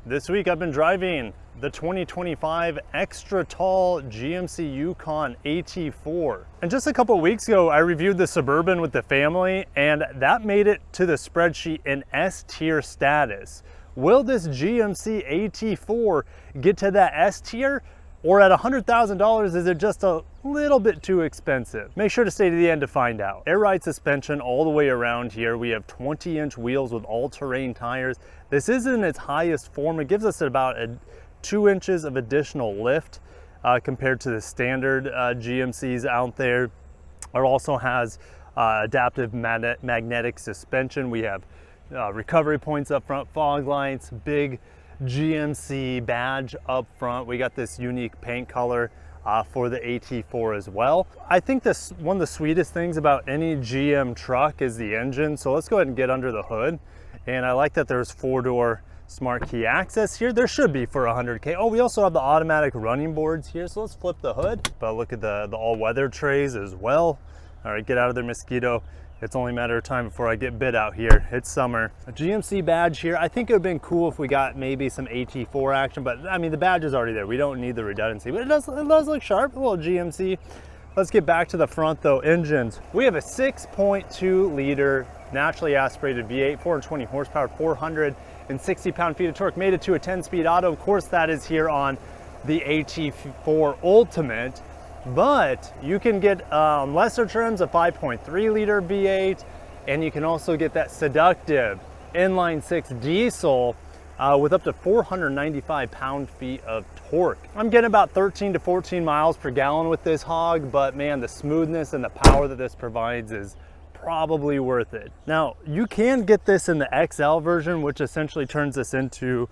This week I've been driving the 2025 extra tall GMC Yukon AT4. And just a couple of weeks ago, I reviewed the Suburban with the family, and that made it to the spreadsheet in S tier status. Will this GMC AT4 get to that S tier? Or at $100,000, is it just a little bit too expensive? Make sure to stay to the end to find out. Air ride suspension all the way around here. We have 20-inch wheels with all-terrain tires. This is in its highest form. It gives us about 2 inches of additional lift compared to the standard GMCs out there. It also has adaptive magnetic suspension. We have recovery points up front, fog lights, big GMC badge up front. We got this unique paint color for the AT4 as well. I think this one of the sweetest things about any GM truck is the engine. So let's go ahead and get under the hood. And I like that there's 4-door smart key access here. There should be for 100K. Oh, we also have the automatic running boards here. So let's flip the hood. But look at the all-weather trays as well. All right, get out of there, mosquito. It's only a matter of time before I get bit out here. It's summer. A GMC badge here. I think it would have been cool if we got maybe some AT4 action, but I mean, the badge is already there. We don't need the redundancy, but it does look sharp, a little GMC. Let's get back to the front though. Engines. We have a 6.2 liter naturally aspirated V8, 420 horsepower, 460 pound-feet of torque, made it to a 10-speed auto. Of course, that is here on the AT4 Ultimate. But you can get lesser trims, a 5.3 liter V8, and you can also get that seductive inline 6 diesel with up to 495 pound-feet of torque. I'm getting about 13 to 14 miles per gallon with this hog, but man, the smoothness and the power that this provides is probably worth it. Now, you can get this in the XL version, which essentially turns this into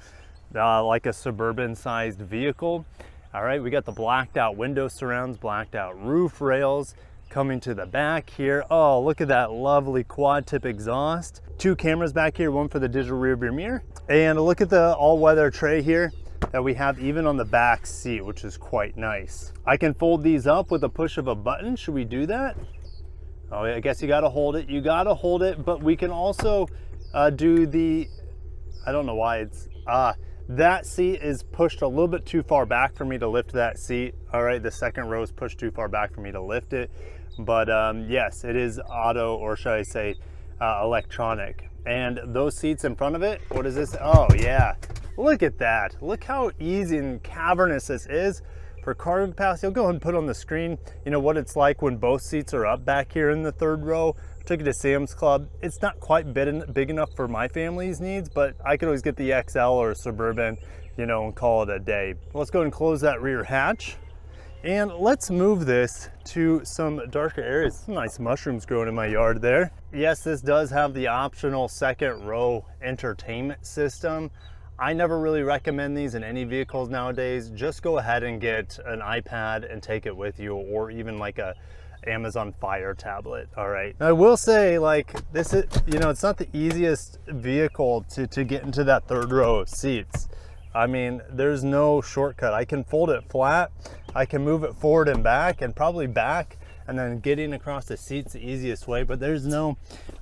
like a Suburban-sized vehicle. All right, we got the blacked out window surrounds, blacked out roof rails coming to the back here. Oh, look at that lovely quad tip exhaust. 2 cameras back here, one for the digital rear view mirror. And look at the all-weather tray here that we have even on the back seat, which is quite nice. I can fold these up with a push of a button. Should we do that? Oh, I guess you gotta hold it. You gotta hold it, but we can also do the, I don't know why it's, that seat is pushed a little bit too far back for me to lift that seat. All right, the second row is pushed too far back for me to lift it. But yes, it is auto, or should I say electronic. And those seats in front of it, what is this? Oh yeah, look at that. Look how easy and cavernous this is for cargo capacity. I'll go ahead and put on the screen, you know, what it's like when both seats are up back here in the third row. Took it to Sam's Club. It's not quite big enough for my family's needs, but I could always get the XL or a Suburban, you know, and call it a day. Let's go ahead and close that rear hatch. And let's move this to some darker areas. Some nice mushrooms growing in my yard there. Yes, this does have the optional second row entertainment system. I never really recommend these in any vehicles nowadays. Just go ahead and get an iPad and take it with you, or even like a Amazon Fire tablet. All right, I will say, like, this is, you know, it's not the easiest vehicle to get into that third row of seats. I mean, there's no shortcut. I can fold it flat, I can move it forward and back, and probably back, and then getting across the seat's the easiest way, but there's no,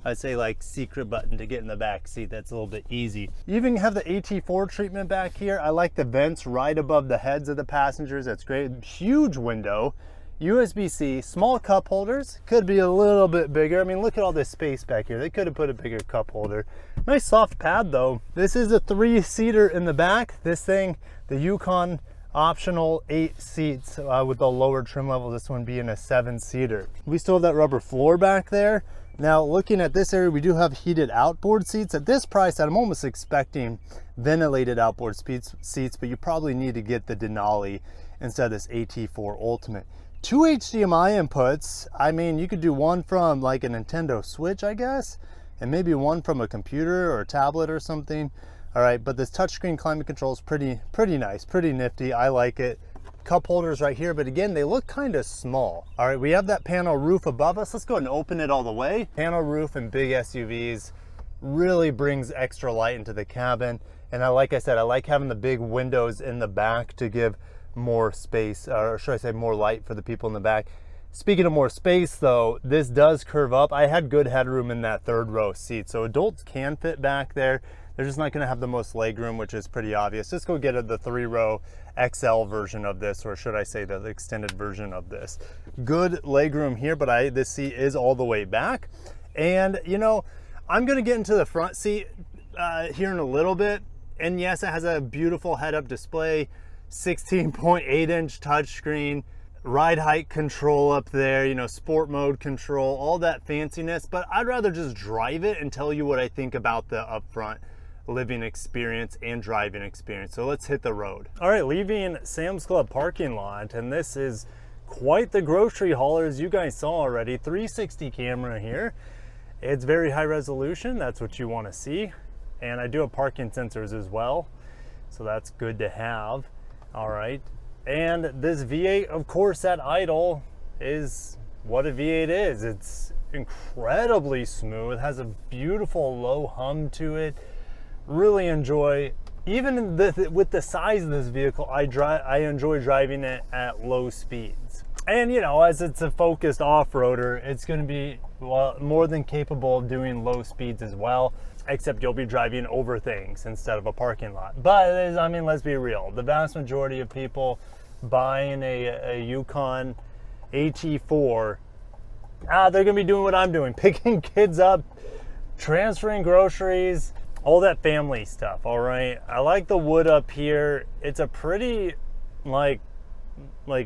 I'd say, like, secret button to get in the back seat. That's a little bit easy. You even have the AT4 treatment back here. I like the vents right above the heads of the passengers. That's great. Huge window, USB-C, small cup holders, could be a little bit bigger. I mean, look at all this space back here. They could have put a bigger cup holder. Nice soft pad though. This is a 3-seater in the back. This thing, the Yukon, optional 8 seats with the lower trim level, this one being a 7-seater. We still have that rubber floor back there. Now, looking at this area, we do have heated outboard seats. At this price, I'm almost expecting ventilated outboard seats, but you probably need to get the Denali instead of this AT4 Ultimate. 2 HDMI inputs. I mean, you could do one from like a Nintendo Switch, I guess, and maybe one from a computer or a tablet or something. All right, but this touchscreen climate control is pretty nice, pretty nifty. I like it. Cup holders right here, but again, they look kind of small. All right, we have that panel roof above us. Let's go ahead and open it all the way. Panel roof in big SUVs really brings extra light into the cabin. And like I said, I like having the big windows in the back to give more space, or should I say more light for the people in the back. Speaking of more space though, this does curve up. I had good headroom in that third row seat, so adults can fit back there. They're just not gonna have the most legroom, which is pretty obvious. Just go get the 3-row XL version of this, or should I say the extended version of this. Good legroom here, but this seat is all the way back. And you know, I'm gonna get into the front seat here in a little bit. And yes, it has a beautiful head-up display, 16.8-inch touchscreen, ride height control up there, you know, sport mode control, all that fanciness. But I'd rather just drive it and tell you what I think about the upfront living experience and driving experience. So let's hit the road. All right, leaving Sam's Club parking lot, and this is quite the grocery hauler, as you guys saw already. 360 camera here. It's very high resolution. That's what you want to see. And I do have parking sensors as well, so that's good to have. All right, and this V8, of course, at idle is what a V8 is. It's incredibly smooth, has a beautiful low hum to it. Really enjoy, even with the size of this vehicle, I enjoy driving it at low speeds. And you know, as it's a focused off-roader, it's going to be, well, more than capable of doing low speeds as well, except you'll be driving over things instead of a parking lot. But I mean, let's be real, the vast majority of people buying a Yukon AT4, they're going to be doing what I'm doing, picking kids up, transferring groceries, all that family stuff. All right, I like the wood up here. It's a pretty like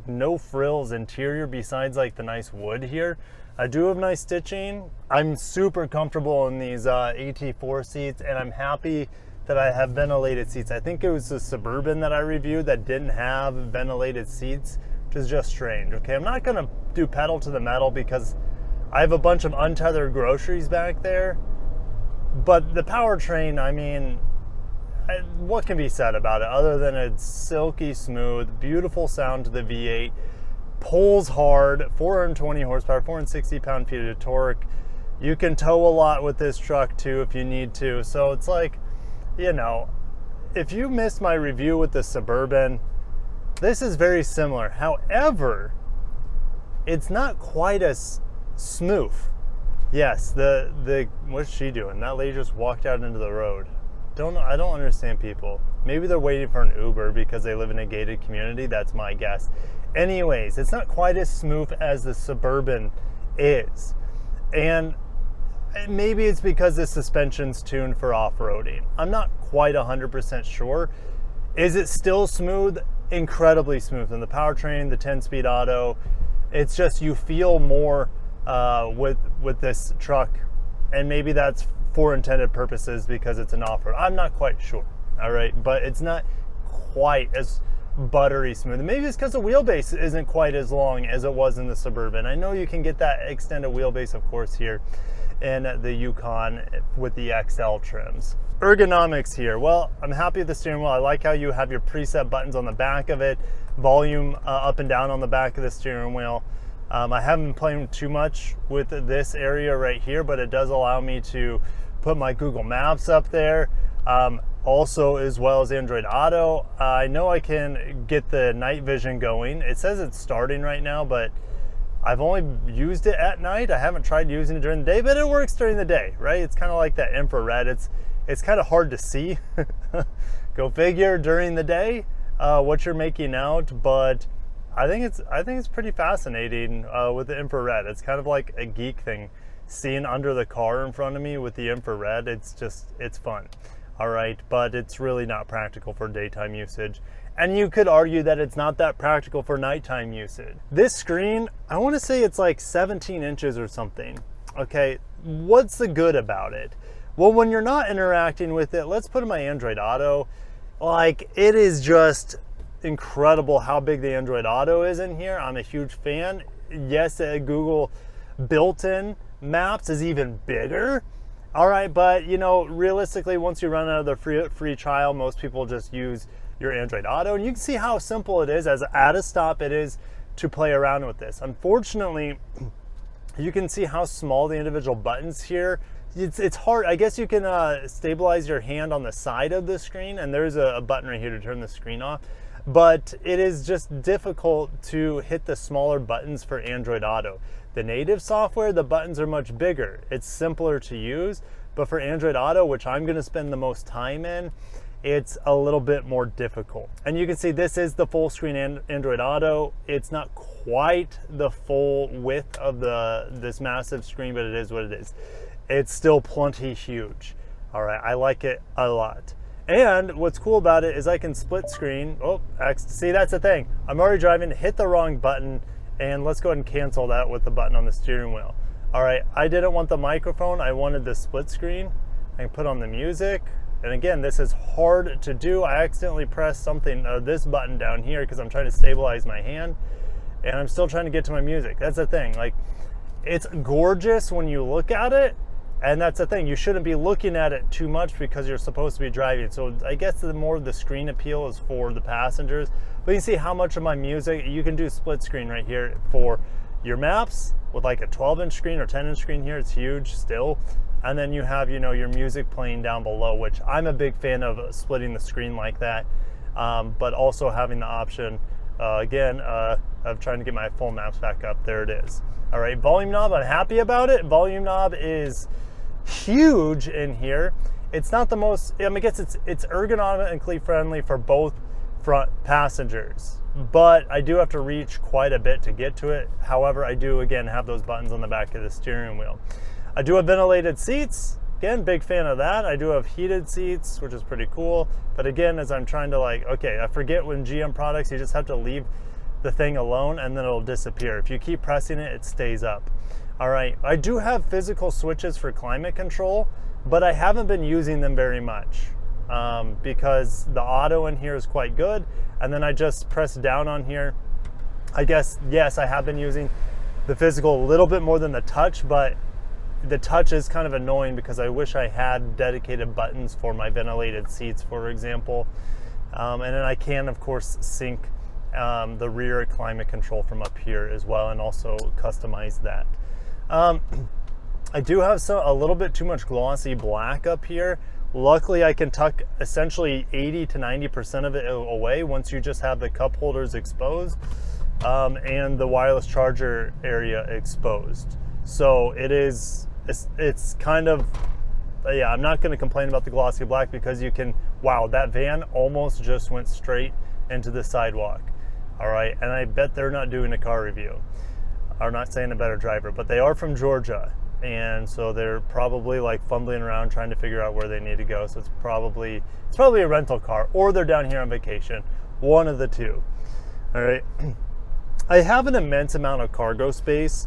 no frills interior besides like the nice wood here. I do have nice stitching. I'm super comfortable in these AT4 seats, and I'm happy that I have ventilated seats. I think it was the Suburban that I reviewed that didn't have ventilated seats, which is just strange. Okay, I'm not gonna do pedal to the metal because I have a bunch of untethered groceries back there, but the powertrain, I mean, what can be said about it other than it's silky smooth, beautiful sound to the V8, pulls hard, 420 horsepower, 460 pound-feet of torque. You can tow a lot with this truck too if you need to. So it's like, you know, if you missed my review with the Suburban, this is very similar. However, it's not quite as smooth. Yes, what's she doing? That lady just walked out into the road. I don't understand people. Maybe they're waiting for an Uber because they live in a gated community. That's my guess. Anyways, it's not quite as smooth as the Suburban is. And maybe it's because the suspension's tuned for off-roading. I'm not quite 100% sure. Is it still smooth? Incredibly smooth. And the powertrain, the 10-speed auto, it's just you feel more with this truck. And maybe that's for intended purposes because it's an off-road. I'm not quite sure. All right, but it's not quite as buttery smooth. Maybe it's because the wheelbase isn't quite as long as it was in the Suburban. I know you can get that extended wheelbase, of course, here in the Yukon with the XL trims. Ergonomics here. Well, I'm happy with the steering wheel. I like how you have your preset buttons on the back of it, volume up and down on the back of the steering wheel. I haven't been playing too much with this area right here, but it does allow me to put my Google Maps up there. Also, as well as Android Auto. I know I can get the night vision going. It says it's starting right now, but I've only used it at night. I haven't tried using it during the day, but it works during the day, right? It's kind of like that infrared. It's kind of hard to see. Go figure during the day what you're making out, but I think it's pretty fascinating with the infrared. It's kind of like a geek thing, seeing under the car in front of me with the infrared. It's fun. All right, but it's really not practical for daytime usage. And you could argue that it's not that practical for nighttime usage. This screen, I want to say it's like 17 inches or something. Okay, what's the good about it? Well, when you're not interacting with it, let's put in my Android Auto. Like, it is just incredible how big the Android Auto is in here. I'm a huge fan. Yes, Google built-in Maps is even bigger. All right, but you know, realistically, once you run out of the free trial, most people just use your Android Auto, and you can see how simple it is, as at a stop it is to play around with this. Unfortunately, you can see how small the individual buttons here. It's hard. I guess you can stabilize your hand on the side of the screen, and there's a button right here to turn the screen off. But it is just difficult to hit the smaller buttons for Android Auto. The native software, the buttons are much bigger. It's simpler to use, But for Android Auto, which I'm gonna spend the most time in, it's a little bit more difficult. And you can see this is the full screen Android Auto. It's not quite the full width of this massive screen, but it is what it is. It's still plenty huge. All right, I like it a lot. And what's cool about it is I can split screen. Oh, see, that's the thing. I'm already driving, hit the wrong button, and let's go ahead and cancel that with the button on the steering wheel. All right, I didn't want the microphone, I wanted the split screen. I can put on the music. And again, this is hard to do. I accidentally pressed something, this button down here, because I'm trying to stabilize my hand, and I'm still trying to get to my music. That's the thing, like, it's gorgeous when you look at it, and that's the thing, you shouldn't be looking at it too much because you're supposed to be driving. So I guess the more the screen appeal is for the passengers. But you can see how much of my music, you can do split screen right here for your maps with like a 12-inch screen or 10-inch screen here. It's huge still. And then you have, you know, your music playing down below, which I'm a big fan of splitting the screen like that. But also having the option, again, of trying to get my full maps back up. There it is. All right, volume knob, I'm happy about it. Volume knob is huge in here. It's not the most, I mean, I guess it's ergonomically friendly for both front passengers, but I do have to reach quite a bit to get to it. However, I do, again, have those buttons on the back of the steering wheel. I do have ventilated seats. Again, big fan of that. I do have heated seats, which is pretty cool. But again, as I'm trying to like, okay, I forget when GM products, you just have to leave the thing alone and then it'll disappear. If you keep pressing it, it stays up. All right, I do have physical switches for climate control, but I haven't been using them very much because the auto in here is quite good. And then I just press down on here. I guess, yes, I have been using the physical a little bit more than the touch, but the touch is kind of annoying because I wish I had dedicated buttons for my ventilated seats, for example. And then I can, of course, sync the rear climate control from up here as well, and also customize that. I do have a little bit too much glossy black up here. Luckily, I can tuck essentially 80 to 90% of it away once you just have the cup holders exposed and the wireless charger area exposed. So it's kind of, yeah, I'm not going to complain about the glossy black because you can, wow, that van almost just went straight into the sidewalk. All right, and I bet they're not doing a car review. I'm not saying a better driver, but they are from Georgia. And so they're probably like fumbling around trying to figure out where they need to go. So it's probably a rental car, or they're down here on vacation, one of the two. All right, I have an immense amount of cargo space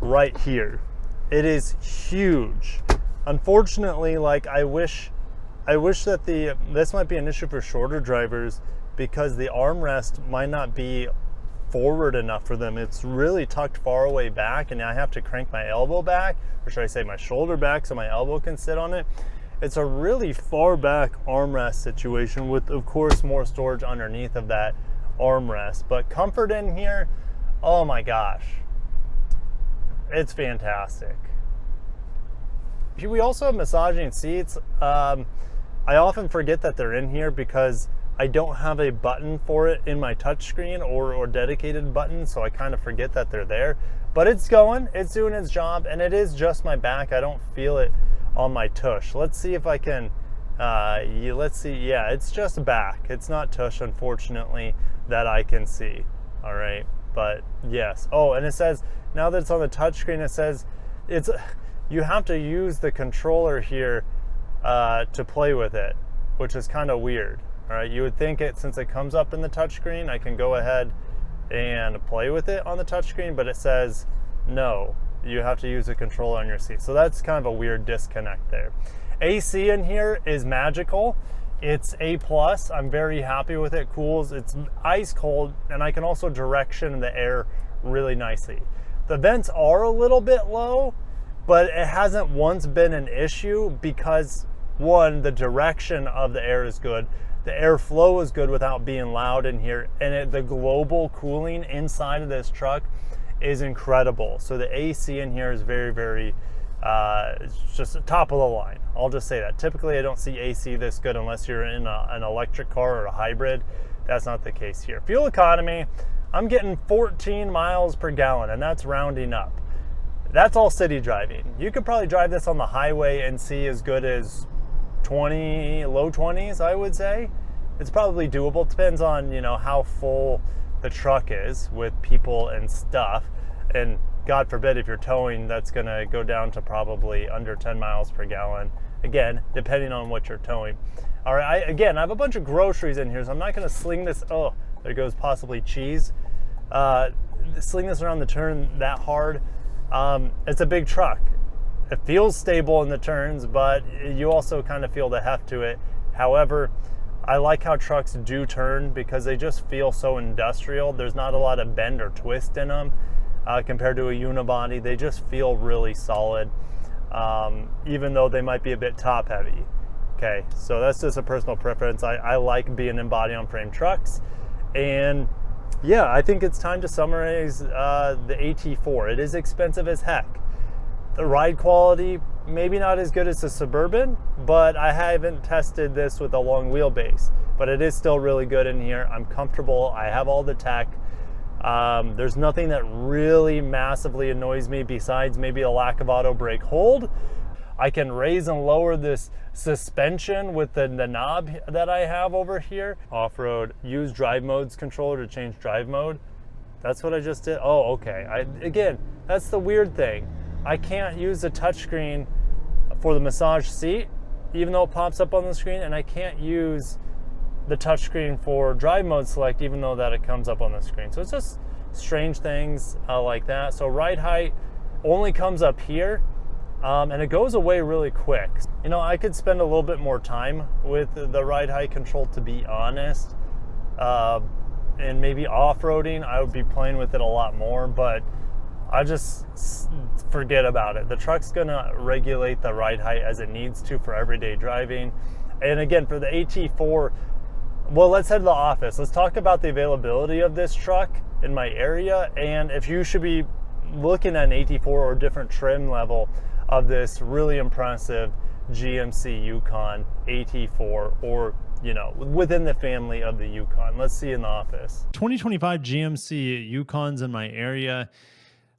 right here. It is huge. Unfortunately, like I wish that this might be an issue for shorter drivers because the armrest might not be forward enough for them. It's really tucked far away back, and I have to crank my elbow back, or should I say my shoulder back, so my elbow can sit on it. It's a really far back armrest situation with, of course, more storage underneath of that armrest. But comfort in here, oh my gosh, it's fantastic. We also have massaging seats. I often forget that they're in here because I don't have a button for it in my touchscreen or dedicated button, so I kind of forget that they're there. But it's going, it's doing its job, and it is just my back. I don't feel it on my tush. Let's see if I can, let's see, yeah, it's just back. It's not tush, unfortunately, that I can see. All right, but yes. Oh, and it says, now that it's on the touchscreen, it says you have to use the controller here to play with it, which is kind of weird. All right, you would think since it comes up in the touchscreen, I can go ahead and play with it on the touchscreen, but it says no, you have to use a controller on your seat. So that's kind of a weird disconnect there. AC in here is magical. It's A+. I'm very happy with it. Cools. It's ice cold, and I can also direction the air really nicely. The vents are a little bit low, but it hasn't once been an issue because, one, the direction of the air is good. The airflow is good without being loud in here, and the global cooling inside of this truck is incredible. So the AC in here is very, very, it's just top of the line. I'll just say that. Typically, I don't see AC this good unless you're in an electric car or a hybrid. That's not the case here. Fuel economy, I'm getting 14 miles per gallon, and that's rounding up. That's all city driving. You could probably drive this on the highway and see as good as 20, low 20s, I would say. It's probably doable. Depends on, you know, how full the truck is with people and stuff. And God forbid if you're towing, that's gonna go down to probably under 10 miles per gallon. Again, depending on what you're towing. All right, I have a bunch of groceries in here, so I'm not gonna sling this, oh, there goes possibly cheese. Sling this around the turn that hard. It's a big truck. It feels stable in the turns, but you also kind of feel the heft to it. However, I like how trucks do turn because they just feel so industrial. There's not a lot of bend or twist in them compared to a unibody. They just feel really solid, even though they might be a bit top heavy. Okay, so that's just a personal preference. I like being in body on frame trucks. And yeah, I think it's time to summarize the AT4. It is expensive as heck. The ride quality, maybe not as good as the Suburban, but I haven't tested this with a long wheelbase. But it is still really good in here. I'm comfortable. I have all the tech. There's nothing that really massively annoys me besides maybe a lack of auto brake hold. I can raise and lower this suspension with the knob that I have over here. Off-road, use drive modes controller to change drive mode. That's what I just did. Oh, okay. Again, that's the weird thing. I can't use the touchscreen for the massage seat, even though it pops up on the screen, and I can't use the touchscreen for drive mode select, even though that it comes up on the screen. So it's just strange things like that. So ride height only comes up here, and it goes away really quick. You know, I could spend a little bit more time with the ride height control, to be honest, and maybe off-roading, I would be playing with it a lot more, but I just forget about it. The truck's gonna regulate the ride height as it needs to for everyday driving. And again, for the AT4, well, let's head to the office. Let's talk about the availability of this truck in my area, and if you should be looking at an AT4 or different trim level of this really impressive GMC Yukon AT4, or, you know, within the family of the Yukon. Let's see in the office. 2025 GMC Yukons in my area.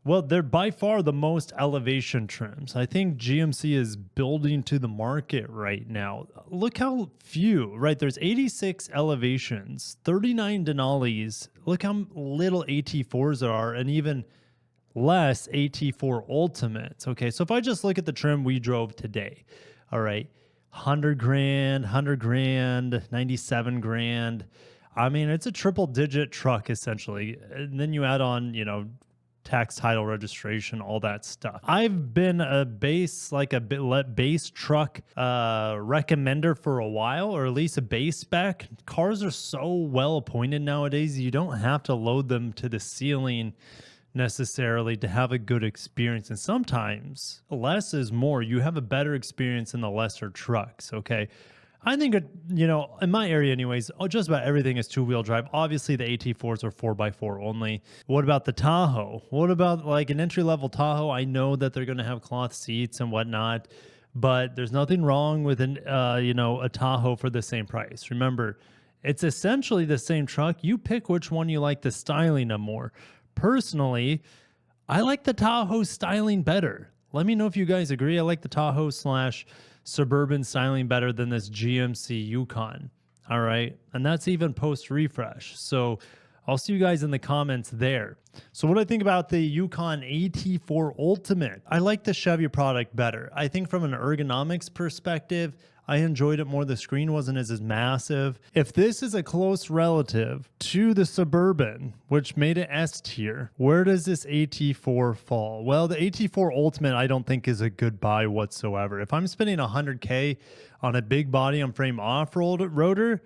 Well, they're by far the most elevation trims. I think GMC is building to the market right now. Look how few, right? There's 86 elevations, 39 Denali's. Look how little AT4s there are, and even less AT4 Ultimates. Okay, so if I just look at the trim we drove today, all right, 100 grand, 100 grand, 97 grand. I mean, it's a triple digit truck essentially. And then you add on, you know, tax, title, registration, all that stuff. I've been a base truck recommender for a while, or at least a base spec. Cars are so well appointed nowadays, you don't have to load them to the ceiling necessarily to have a good experience. And sometimes less is more. You have a better experience in the lesser trucks, okay? I think, you know, in my area anyways, just about everything is two-wheel drive. Obviously, the AT4s are 4x4 only. What about the Tahoe? What about like an entry-level Tahoe? I know that they're going to have cloth seats and whatnot, but there's nothing wrong with you know, a Tahoe for the same price. Remember, it's essentially the same truck. You pick which one you like the styling of more. Personally, I like the Tahoe styling better. Let me know if you guys agree. I like the Tahoe / Suburban styling better than this GMC Yukon. All right. And that's even post refresh. So I'll see you guys in the comments there. So what I think about the Yukon AT4 Ultimate, I like the Chevy product better. I think from an ergonomics perspective, I enjoyed it more. The screen wasn't as massive. If this is a close relative to the Suburban, which made it S tier, where does this AT4 fall? Well, the AT4 Ultimate I don't think is a good buy whatsoever. If I'm spending $100K on a big body on frame off-roader,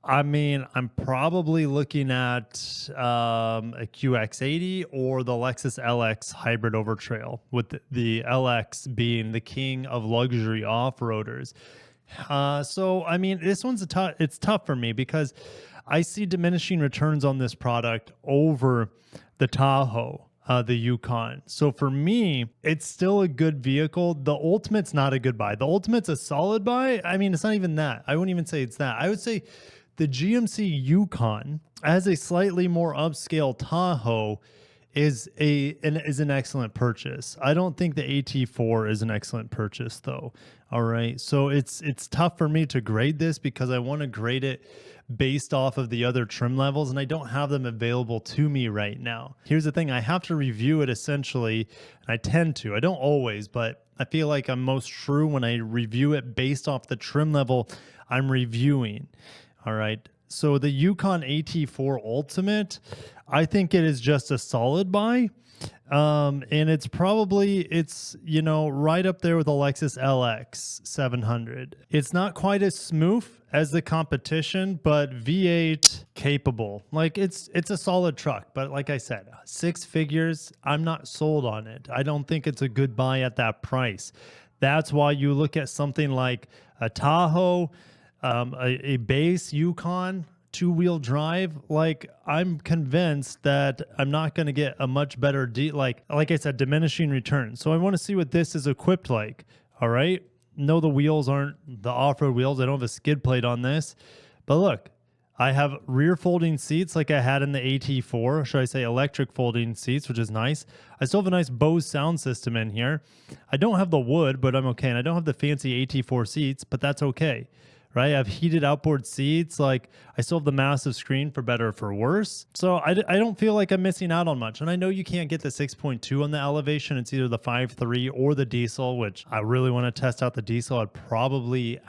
I mean, I'm probably looking at a QX80 or the Lexus LX hybrid over trail, with the LX being the king of luxury off-roaders. So, I mean, this one's it's tough for me because I see diminishing returns on this product over the Tahoe, the Yukon. So for me, it's still a good vehicle. The Ultimate's not a good buy. The Ultimate's a solid buy. I mean, it's not even that. I wouldn't even say it's that. I would say the GMC Yukon, as a slightly more upscale Tahoe, is an excellent purchase. I don't think the AT4 is an excellent purchase though. All right. So it's tough for me to grade this because I want to grade it based off of the other trim levels, and I don't have them available to me right now. Here's the thing, I have to review it essentially, and I tend to. I don't always, but I feel like I'm most true when I review it based off the trim level I'm reviewing. All right. So the Yukon AT4 Ultimate, I think it is just a solid buy. And it's right up there with the Lexus LX 700. It's not quite as smooth as the competition, but V8 capable. Like it's a solid truck, but like I said, 6 figures, I'm not sold on it. I don't think it's a good buy at that price. That's why you look at something like a Tahoe, a base Yukon, 2-wheel drive. Like I'm convinced that I'm not going to get a much better like I said, diminishing returns. So I want to see what this is equipped like. All right. No, the wheels aren't the off-road wheels. I don't have a skid plate on this, but look, I have rear folding seats like I had in the AT4. Should I say electric folding seats, which is nice. I still have a nice Bose sound system in here. I don't have the wood, but I'm okay. And I don't have the fancy AT4 seats, but that's okay. Right? I have heated outboard seats. Like I still have the massive screen for better or for worse. So I don't feel like I'm missing out on much. And I know you can't get the 6.2 on the Elevation. It's either the 5.3 or the diesel, which I really want to test out the diesel. I'd probably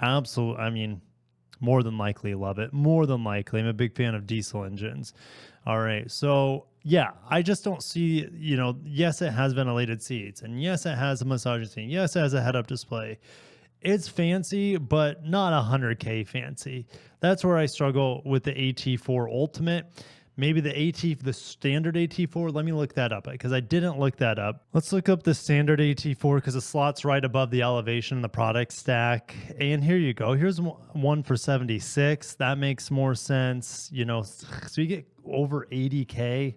more than likely love it. More than likely. I'm a big fan of diesel engines. All right. So yeah, I just don't see, yes, it has ventilated seats. And yes, it has a massaging seat. Yes, it has a head-up display. It's fancy, but not 100K fancy. That's where I struggle with the AT4 Ultimate. Maybe the standard AT4. Let me look that up because I didn't look that up. Let's look up the standard AT4 because the slot's right above the Elevation, the product stack. And here you go. Here's one for 76. That makes more sense. So you get over 80K.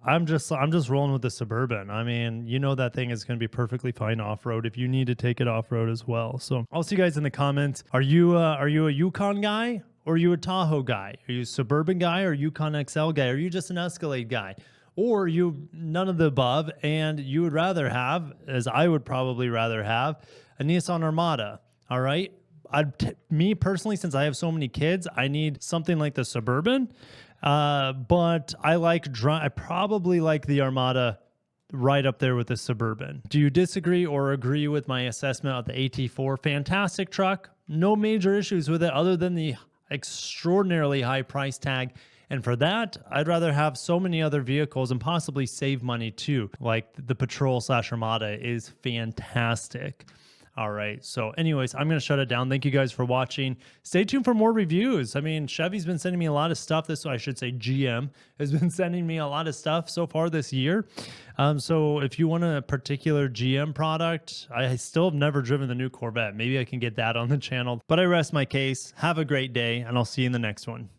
I'm just rolling with the Suburban. I mean, that thing is going to be perfectly fine off-road if you need to take it off-road as well. So I'll see you guys in the comments. Are you a Yukon guy or are you a Tahoe guy? Are you a Suburban guy or Yukon XL guy? Are you just an Escalade guy? Or are you none of the above and you would rather have, as I would probably rather have, a Nissan Armada? All right. Me personally, since I have so many kids, I need something like the Suburban. But I probably like the Armada right up there with the Suburban. Do you disagree or agree with my assessment of the AT4? Fantastic truck. No major issues with it other than the extraordinarily high price tag. And for that, I'd rather have so many other vehicles and possibly save money too. Like the Patrol/Armada is fantastic. All right. So anyways, I'm going to shut it down. Thank you guys for watching. Stay tuned for more reviews. I mean, Chevy's been sending me a lot of stuff. GM has been sending me a lot of stuff so far this year. So if you want a particular GM product, I still have never driven the new Corvette. Maybe I can get that on the channel, but I rest my case. Have a great day and I'll see you in the next one.